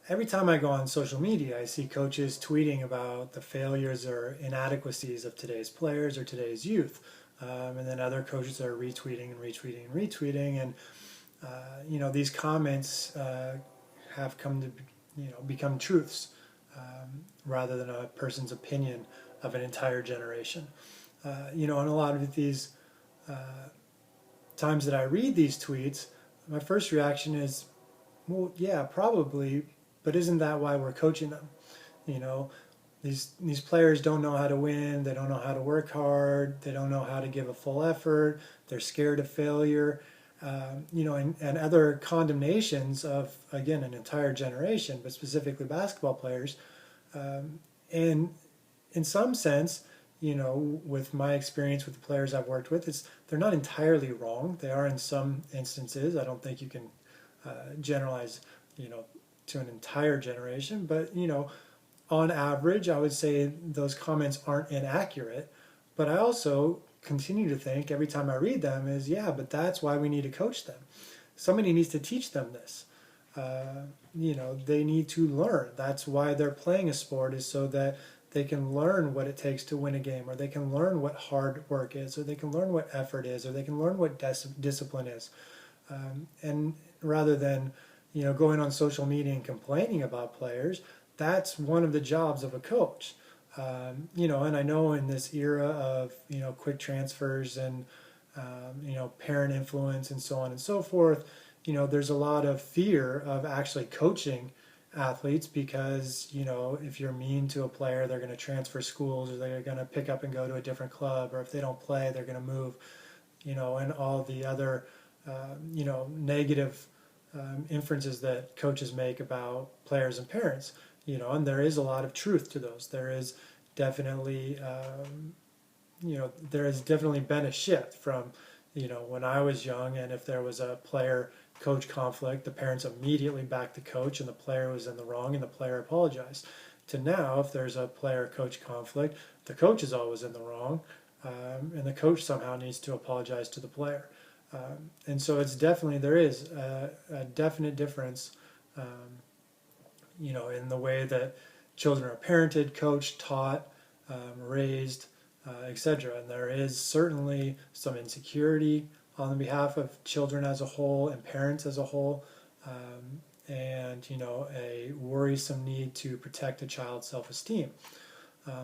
every time I go on social media, I see coaches tweeting about the failures or inadequacies of today's players or today's youth. And then other coaches are retweeting and retweeting and retweeting. And, these comments have come to, become truths rather than a person's opinion of an entire generation. And a lot of these times that I read these tweets, my first reaction is, well, yeah, probably, but isn't that why we're coaching them? You know, these players don't know how to win. They don't know how to work hard. They don't know how to give a full effort. They're scared of failure. And other condemnations of, again, an entire generation, but specifically basketball players. And in some sense, with my experience with the players I've worked with, they're not entirely wrong. They are in some instances. I don't think you can generalize, to an entire generation, but on average, I would say those comments aren't inaccurate. But I also continue to think every time I read them is, yeah, but that's why we need to coach them. Somebody needs to teach them this. They need to learn. That's why they're playing a sport, is so that they can learn what it takes to win a game, or they can learn what hard work is, or they can learn what effort is, or they can learn what discipline is. And rather than going on social media and complaining about players, that's one of the jobs of a coach. And I know in this era of quick transfers and parent influence and so on and so forth, there's a lot of fear of actually coaching athletes because if you're mean to a player, they're going to transfer schools, or they're going to pick up and go to a different club, or if they don't play, they're going to move, and all the other negative inferences that coaches make about players and parents. And there is a lot of truth to those. There is definitely there has definitely been a shift from when I was young, and if there was a player coach conflict, the parents immediately backed the coach and the player was in the wrong and the player apologized, to now if there's a player coach conflict, the coach is always in the wrong, and the coach somehow needs to apologize to the player. And so there is a definite difference in the way that children are parented, coached, taught, raised, etc. And there is certainly some insecurity on the behalf of children as a whole and parents as a whole, and a worrisome need to protect a child's self-esteem.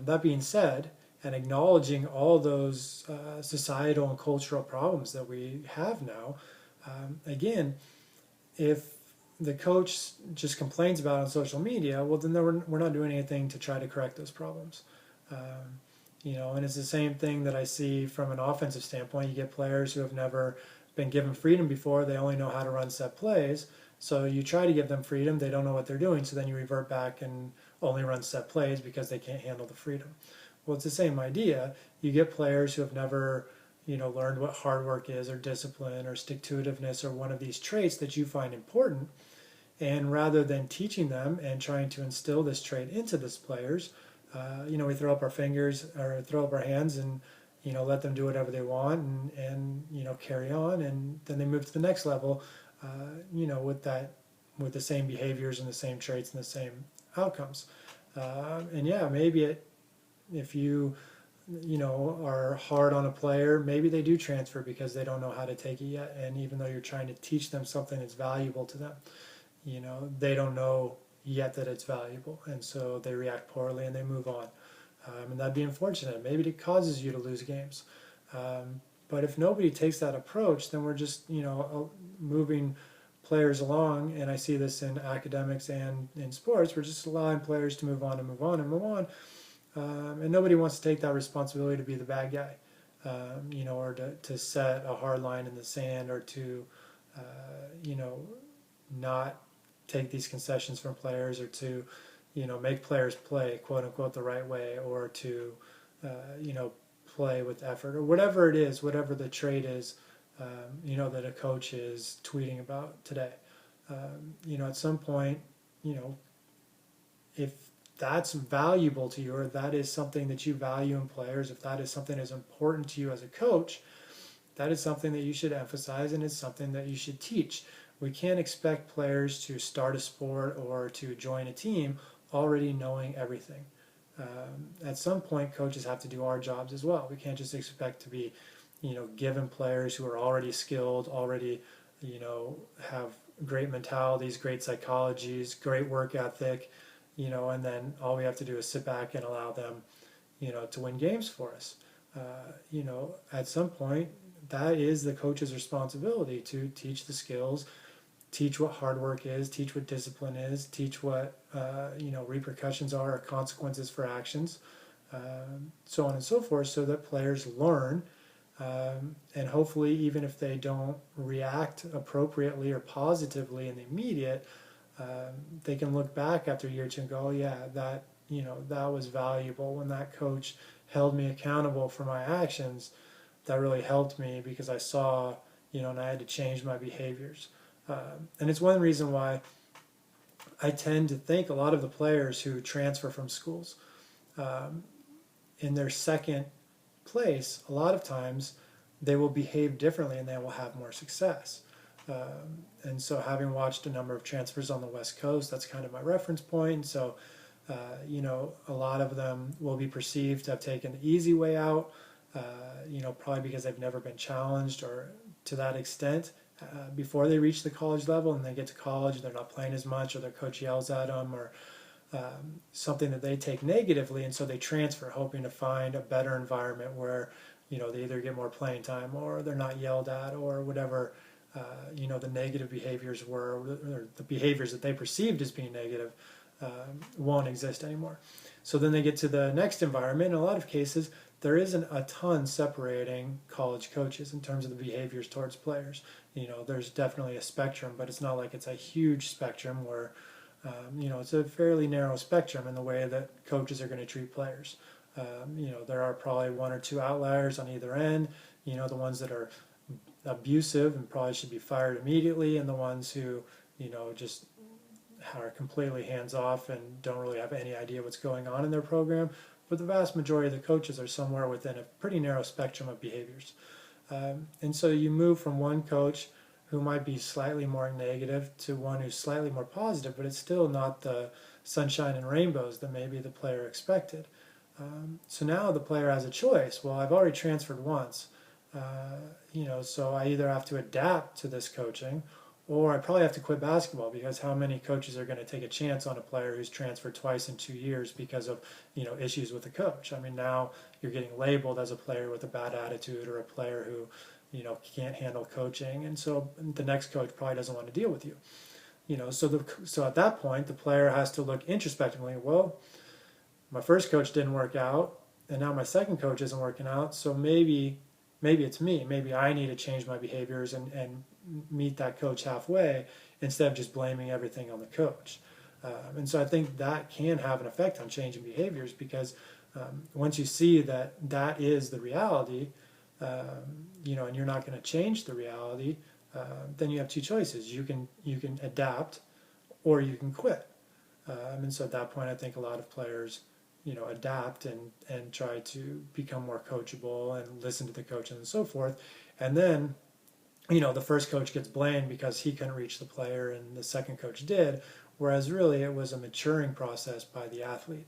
That being said, and acknowledging all those societal and cultural problems that we have now, again, if the coach just complains about it on social media, well, then we're not doing anything to try to correct those problems. And it's the same thing that I see from an offensive standpoint. You get players who have never been given freedom before. They only know how to run set plays. So you try to give them freedom. They don't know what they're doing. So then you revert back and only run set plays because they can't handle the freedom. Well, it's the same idea. You get players who have never, learned what hard work is, or discipline, or stick-to-itiveness, or one of these traits that you find important. And rather than teaching them and trying to instill this trait into these players, we throw up our fingers or throw up our hands and, let them do whatever they want and carry on. And then they move to the next level, with the same behaviors and the same traits and the same outcomes. And yeah, maybe if you are hard on a player, maybe they do transfer because they don't know how to take it yet. And even though you're trying to teach them something that's valuable to them, they don't know yet that it's valuable, and so they react poorly and they move on. And that'd be unfortunate. Maybe it causes you to lose games. But if nobody takes that approach, then we're just moving players along. And I see this in academics and in sports. We're just allowing players to move on and move on and move on. And nobody wants to take that responsibility to be the bad guy, or to set a hard line in the sand, or to, not take these concessions from players, or to, make players play quote unquote the right way, or to, play with effort, or whatever it is, whatever the trait is, that a coach is tweeting about today. At some point, if that's valuable to you, or that is something that you value in players, if that is something that's important to you as a coach, that is something that you should emphasize, and it's something that you should teach we can't expect players to start a sport or to join a team already knowing everything. At some point, coaches have to do our jobs as well. We can't just expect to be, given players who are already skilled, already, have great mentalities, great psychologies, great work ethic, and then all we have to do is sit back and allow them, to win games for us. At some point, that is the coach's responsibility to teach the skills, teach what hard work is, teach what discipline is, teach what repercussions are or consequences for actions, so on and so forth, so that players learn, and hopefully, even if they don't react appropriately or positively in the immediate, they can look back after a year or two and go, oh, yeah, that was valuable when that coach held me accountable for my actions. That really helped me because I saw, and I had to change my behaviors. And it's one reason why I tend to think a lot of the players who transfer from schools, in their second place, a lot of times they will behave differently and they will have more success. And so, having watched a number of transfers on the West Coast, that's kind of my reference point. So, a lot of them will be perceived to have taken the easy way out, probably because they've never been challenged or to that extent before they reach the college level, and they get to college, they're not playing as much, or their coach yells at them, or something that they take negatively, and so they transfer, hoping to find a better environment where, they either get more playing time or they're not yelled at or whatever, the negative behaviors were, or the behaviors that they perceived as being negative won't exist anymore. So then they get to the next environment. In a lot of cases, there isn't a ton separating college coaches in terms of the behaviors towards players. There's definitely a spectrum, but it's not like it's a huge spectrum where, it's a fairly narrow spectrum in the way that coaches are going to treat players. There are probably one or two outliers on either end, the ones that are abusive and probably should be fired immediately, and the ones who, just are completely hands off and don't really have any idea what's going on in their program. But the vast majority of the coaches are somewhere within a pretty narrow spectrum of behaviors. And so you move from one coach who might be slightly more negative to one who's slightly more positive, but it's still not the sunshine and rainbows that maybe the player expected. So now the player has a choice. Well, I've already transferred once, so I either have to adapt to this coaching, or I probably have to quit basketball, because how many coaches are going to take a chance on a player who's transferred twice in 2 years because of issues with the coach? I mean, now you're getting labeled as a player with a bad attitude, or a player who can't handle coaching, and so the next coach probably doesn't want to deal with you. So at that point, the player has to look introspectively. Well, my first coach didn't work out, and now my second coach isn't working out. So maybe it's me. Maybe I need to change my behaviors and meet that coach halfway, instead of just blaming everything on the coach. And so I think that can have an effect on changing behaviors, because once you see that that is the reality, and you're not going to change the reality, then you have two choices. You can adapt, or you can quit. And so at that point, I think a lot of players, adapt and try to become more coachable and listen to the coach and so forth. And then, the first coach gets blamed because he couldn't reach the player and the second coach did, whereas really it was a maturing process by the athlete.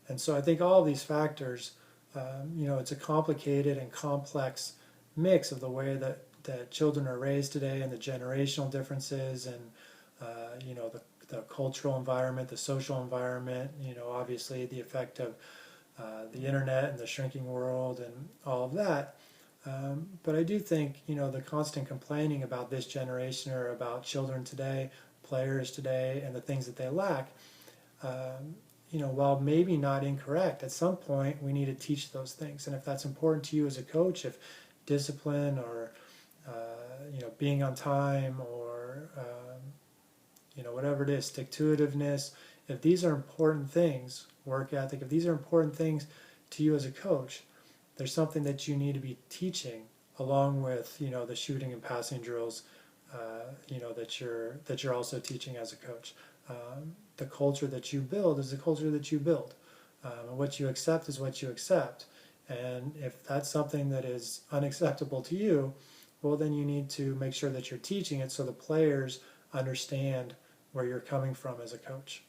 And so I think all of these factors, it's a complicated and complex mix of the way that children are raised today, and the generational differences, and the cultural environment, the social environment, obviously the effect of the internet and the shrinking world and all of that. But I do think, the constant complaining about this generation, or about children today, players today, and the things that they lack, while maybe not incorrect, at some point we need to teach those things. And if that's important to you as a coach, if discipline, or being on time, or whatever it is, stick-to-itiveness, if these are important things, work ethic, if these are important things to you as a coach, there's something that you need to be teaching, along with the shooting and passing drills, that you're also teaching as a coach. The culture that you build is the culture that you build. And what you accept is what you accept. And if that's something that is unacceptable to you, well, then you need to make sure that you're teaching it so the players understand where you're coming from as a coach.